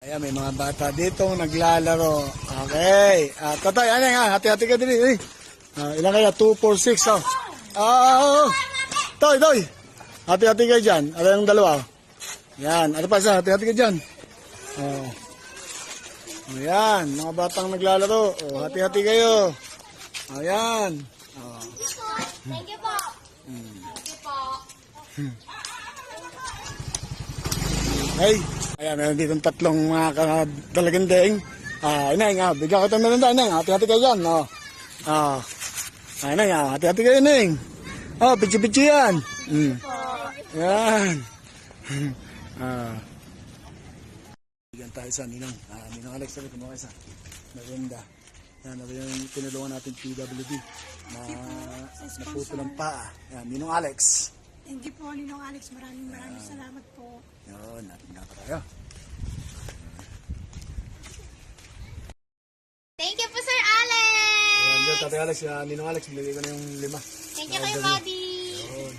Ayan, may mga bata dito naglalaro. Okay. Tatay, ano nga? Hati-hati ka din. Ilan kaya? 2, 4, 6. Toy, Toy. Hati-hati kayo dyan. Ano yung dalawa? Yan. Ano pa isa? Hati-hati kayo dyan. Ayan. Mga batang naglalaro. Hati-hati kayo. Ayan. Thank you po. Thank you po. Hey. Ayan, meron dito tatlong mga dalagandeng. Inay nga, bigyan ko ito meron da, inay. Hati-hati kayo dyan. Inay nga, hati-hati kayo, inay. Pichi-pichi yan. Yan. Bigyan tayo sa Ninong. Ninong Alex, sabi kumuha isa. Maganda. Yan, ito yung tinulungan natin PWD. Naputo ng paa. Yan, Ninong Alex. Thank you po, Ninong Alex. Maraming salamat po. Yun, natin nga tayo. Thank you po, Sir Alex. Ayan, yun, Tatay Alex. Ninong Alex, binigay ko na yung 5. Thank you kayo, Buddy. Yun.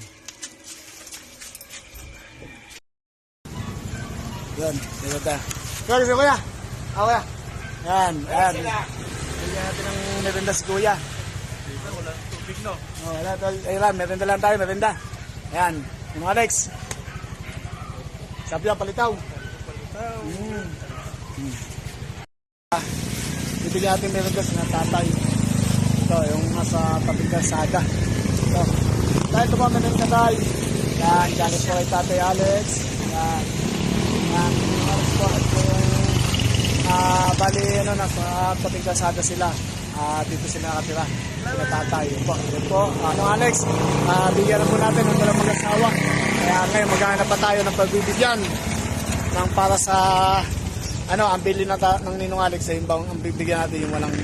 Yun, dito tayo. Kuya, gusto kuya. Kuya. Yan, yan. Bigyan natin ng merenda si kuya. Dito, wala tubig, no? Wala, ayun, merenda lang tayo, merenda. Yan, Ninong Alex. Sabi yan, palitaw. Bibigyan natin merenda sa tatay. Ito, yung nasa tabing kalsada. Ito. Dahil ito ba merenda tayo? Yan, galing po kay Tatay Alex. Yan. Yan, yung Alex po. At yung, bali, nasa tabing kalsada sila. Dito sila nakatira. Sila tatay. Yun po. Alex, bigyan na po natin ng walang mag-asawa. Kaya ngayon maghahanap pa tayo ng pagbibigyan ng para sa ang bili ng Ninong Alex ay ang bibigyan natin yung walang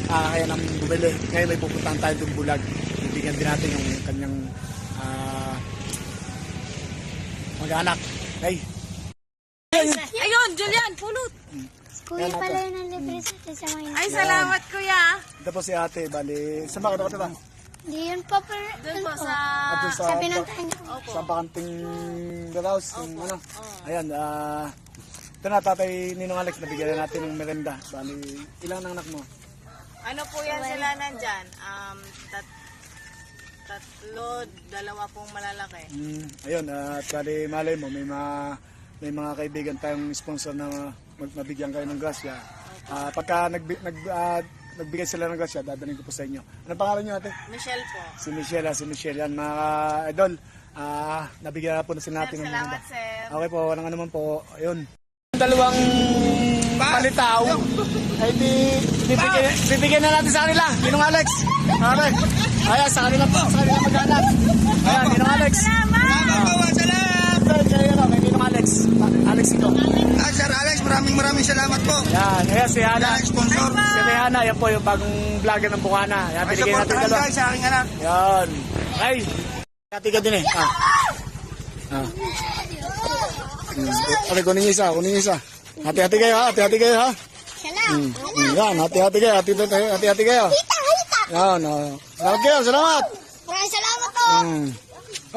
kaya nang bumili. Ngayon may pupuntahan tayo doon bulag. Bibigyan din natin yung kanyang mag-anak. Okay. Ayun, Julian, pulot. Kuya pala yun ang libre sa mga Ay, salamat, kuya. Ito po si ate. Bali, saan ba ka nakatira? Hindi yun po, pero Doon po sa... Sa pinuntahan niyo. sa bakanting Galaus. Ayan, ito na tatay Ninong Alex, nabigyan na natin ng merenda. Bali, ilang anak mo? Ano po yan sila nandyan? Tatlo, dalawa pong malalaki. Ayun, at bali malay mo, may mga kaibigan tayong sponsor na mabigyan kayo ng grasya. Pagka nagbigay sila ng grasya, dadalhin ko po sa inyo. Anong pangalan niyo ate? Michelle po. Si Michelle yan mga idol. Nabigyan na po na sila natin ng merenda. Salamat, sir. Okay po, walang anuman po. Ayun. Dalawang palitaw ay bibigyan na natin sa kanila. Ninong Alex. Okay. Ayan, sa kanila po. Sa kanila maghanap. Ayan, Ninong Alex. Salamat! Kay Ninong Alex. Alex ito. Sir Alex, maraming salamat po. Yan, ayan si Hana. Sponsor. Si Hana, yan po yung bagong vlogger ng Bukana. Yan, binigyan natin Supportahan dalawa. guys sa aking anak. Yan. Ay, kati ka din eh. Okay, kunin niyo isa. Hati-hati kayo ha. Yan, hati-hati kayo. Hati-hati kayo. Yan, salamat kayo, salamat. Maraming salamat po.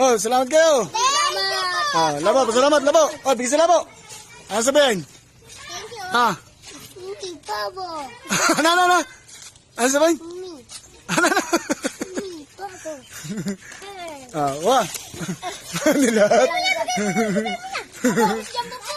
Oh, salamat kayo. Labo, salamat, labo. Oh, bigyan sa labo. Ano sabihin? Thank you. Hindi pa po. Ano? Ano sabihin? Ano? Hindi pa po. Wah. Nilahat. Diyan po po.